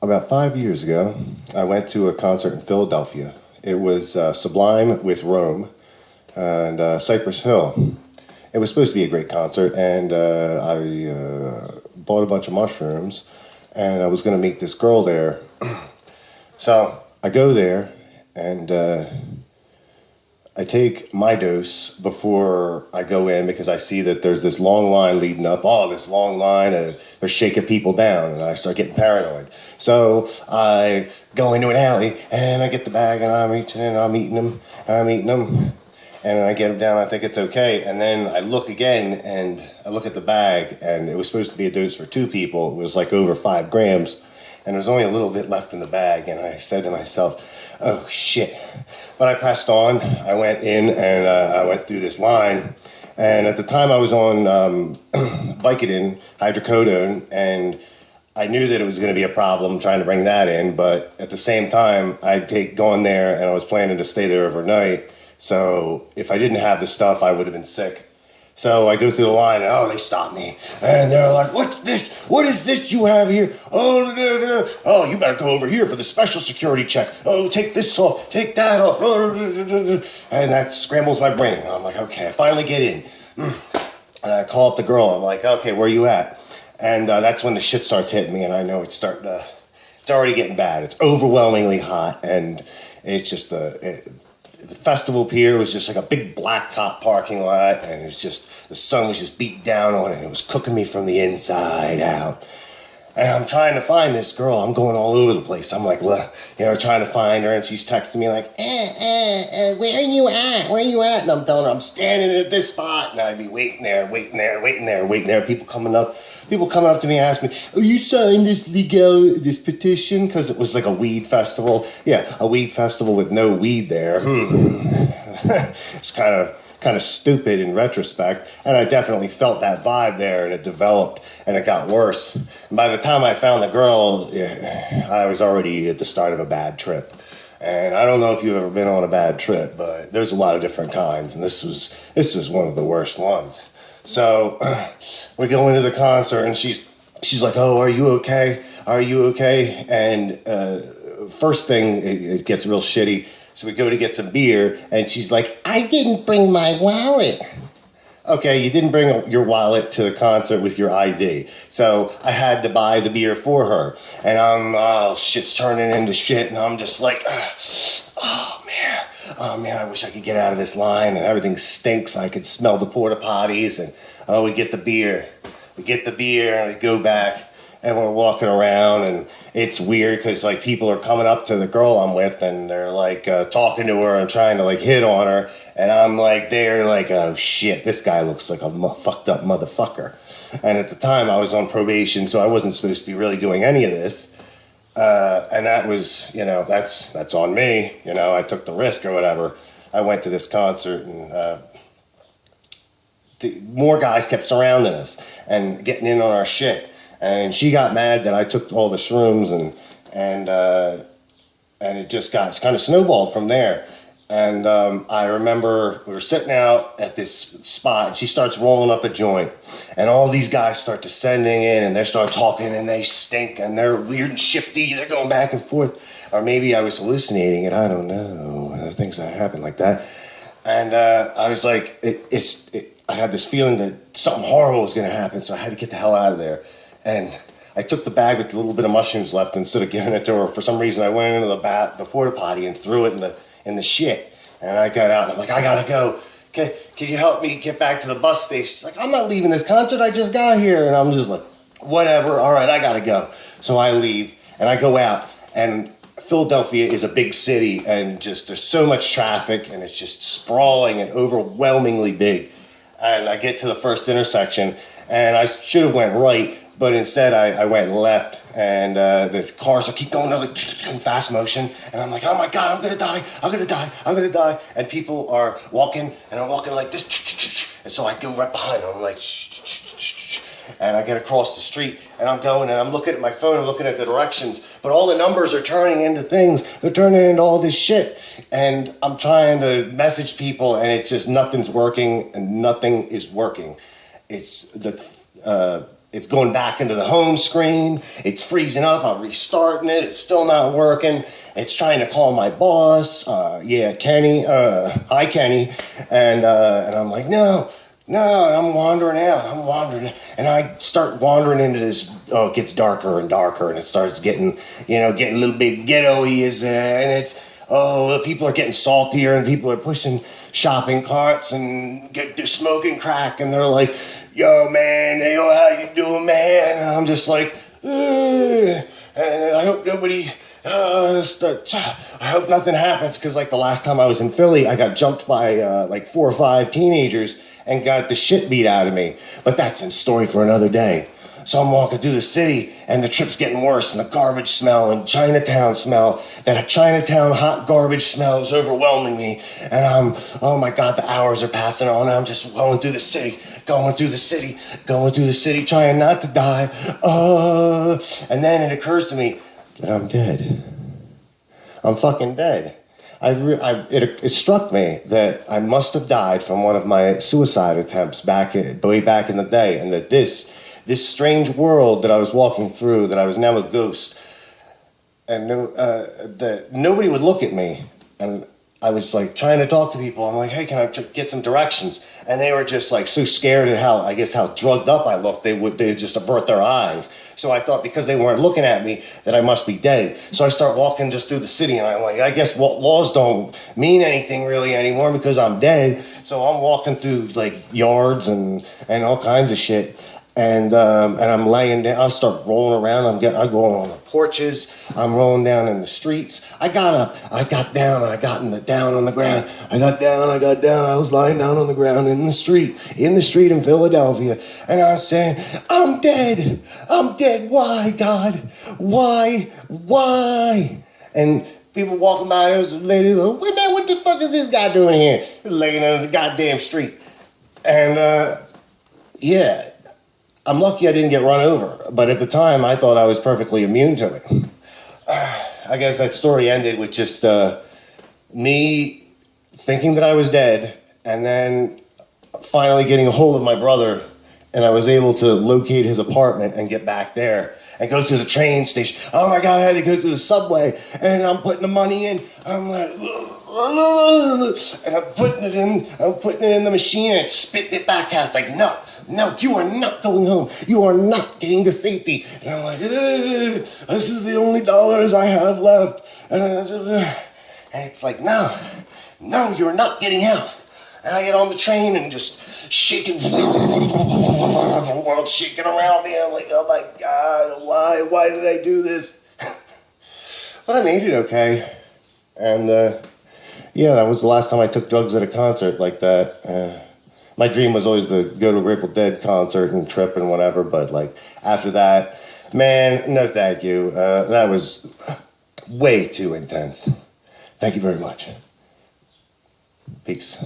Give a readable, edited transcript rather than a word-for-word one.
About 5 years ago, I went to a concert in Philadelphia. It was Sublime with Rome and Cypress Hill. It was supposed to be a great concert, and I bought a bunch of mushrooms, and I was going to meet this girl there. So I go there, and I take my dose before I go in because I see that there's this long line leading up. Oh, this long line, and they're shaking people down, and I start getting paranoid. So I go into an alley, and I get the bag, and I'm eating them, and I get them down. I think it's okay, and then I look again, and I look at the bag, and it was supposed to be a dose for 2 people. It was like over 5 grams. And there was only a little bit left in the bag, and I said to myself, oh shit. But I pressed on, I went in, and I went through this line, and at the time I was on Vicodin, hydrocodone, and I knew that it was going to be a problem trying to bring that in, but at the same time, I'd gone there, and I was planning to stay there overnight, so if I didn't have the stuff, I would have been sick. So I go through the line, and they stop me. And they're like, what's this? What is this you have here? Oh, you better go over here for the special security check. Oh, take this off, take that off. And that scrambles my brain. I'm like, okay, I finally get in. And I call up the girl. I'm like, okay, where you at? And that's when the shit starts hitting me, and I know it's already getting bad. It's overwhelmingly hot, and it's just the festival pier was just like a big blacktop parking lot, and it's just, the sun was just beating down on it, and it was cooking me from the inside out. And I'm trying to find this girl. I'm going all over the place. I'm like, trying to find her, and she's texting me like, where are you at? Where are you at? And I'm telling her I'm standing at this spot, and I'd be waiting there. People coming up to me and asking me, oh, you signed this petition? Because it was like a weed festival. Yeah, a weed festival with no weed there. It's kind of stupid in retrospect, and I definitely felt that vibe there, and it developed, and it got worse. And by the time I found the girl, I was already at the start of a bad trip. And I don't know if you've ever been on a bad trip, but there's a lot of different kinds, and this was one of the worst ones. So we go into the concert, and she's like, oh, are you okay? Are you okay? And first thing, it gets real shitty. So we go to get some beer, and she's like, I didn't bring my wallet. Okay, you didn't bring your wallet to the concert with your ID. So I had to buy the beer for her. And shit's turning into shit, and I'm just like, oh man, I wish I could get out of this line, and everything stinks. I could smell the porta potties, and we get the beer. We go back. And we're walking around, and it's weird because like people are coming up to the girl I'm with, and they're like talking to her and trying to like hit on her, and I'm like, they're like, oh shit, this guy looks like a fucked up motherfucker. And at the time I was on probation, so I wasn't supposed to be really doing any of this, and that was, that's on me. I took the risk or whatever. I went to this concert, and more guys kept surrounding us and getting in on our shit. And she got mad that I took all the shrooms, and it just got kind of snowballed from there. And I remember we were sitting out at this spot, and she starts rolling up a joint, and all these guys start descending in, and they start talking, and they stink, and they're weird and shifty. They're going back and forth, or maybe I was hallucinating it. I don't know. Things that happen like that. And I was like, I had this feeling that something horrible was going to happen, so I had to get the hell out of there. And I took the bag with a little bit of mushrooms left, instead of giving it to her. For some reason, I went into the porta potty and threw it in the shit. And I got out, and I'm like, I gotta go. Okay, can you help me get back to the bus station? She's like, I'm not leaving this concert. I just got here. And I'm just like, whatever. All right, I gotta go. So I leave, and I go out, and Philadelphia is a big city, and just there's so much traffic, and it's just sprawling and overwhelmingly big. And I get to the first intersection, and I should have went right, but instead I went left, and the cars keep going in fast motion, and I'm like, oh my God, I'm gonna die. And people are walking, and I'm walking like this, and so I go right behind them. I'm like, shh. And I get across the street, and I'm going, and I'm looking at my phone, I'm looking at the directions, but all the numbers are turning into things. They're turning into all this shit, and I'm trying to message people, and it's just nothing's working, and nothing is working. It's the it's going back into the home screen. It's freezing up. I'm restarting it. It's still not working. It's trying to call my boss. Yeah, Kenny. Hi, Kenny. And I'm like, no. And I'm wandering out. And I start wandering into this. Oh, it gets darker and darker, and it starts getting a little bit ghetto-y, and it's, people are getting saltier, and people are pushing shopping carts and they're smoking crack, and they're like, yo, man, yo, how you doing, man? And I'm just like, and I hope nobody, I hope nothing happens, because like the last time I was in Philly, I got jumped by like 4 or 5 teenagers and got the shit beat out of me. But that's a story for another day. So I'm walking through the city, and the trip's getting worse, and the garbage smell and Chinatown smell, that Chinatown hot garbage smell is overwhelming me. And oh my God, the hours are passing on, and I'm just going through the city, trying not to die. And then it occurs to me that I'm dead. I'm fucking dead. It struck me that I must have died from one of my suicide attempts way back in the day, and that this strange world that I was walking through, that I was now a ghost, and that nobody would look at me, and I was like trying to talk to people. I'm like, hey, can I get some directions? And they were just like so scared at how drugged up I looked, they just avert their eyes. So I thought, because they weren't looking at me, that I must be dead. So I start walking just through the city, and I'm like, I guess laws don't mean anything really anymore because I'm dead. So I'm walking through like yards and all kinds of shit. And I'm laying down. I start rolling around. I go on the porches. I'm rolling down in the streets. I got down, and I got down on the ground. I got down. I was lying down on the ground in the street in Philadelphia. And I was saying, I'm dead. Why, God? Why? And people walking by, there was a lady like, wait, man, what the fuck is this guy doing here? He's laying on the goddamn street. And, yeah. I'm lucky I didn't get run over, but at the time I thought I was perfectly immune to it. I guess that story ended with just me thinking that I was dead, and then finally getting a hold of my brother, and I was able to locate his apartment and get back there and go to the train station. Oh my God, I had to go through the subway, and I'm putting the money in. I'm like, and I'm putting it in the machine, and it's spitting it back out. It's like, no, you are not going home. You are not getting to safety. And I'm like, this is the only dollars I have left. And it's like, no, you're not getting out. And I get on the train and just shaking, the world's shaking around me. I'm like, oh my God, why did I do this? But I made it okay. And yeah, that was the last time I took drugs at a concert like that. My dream was always to go to a Grateful Dead concert and trip and whatever, but like after that, man, no thank you. That was way too intense. Thank you very much. Peace.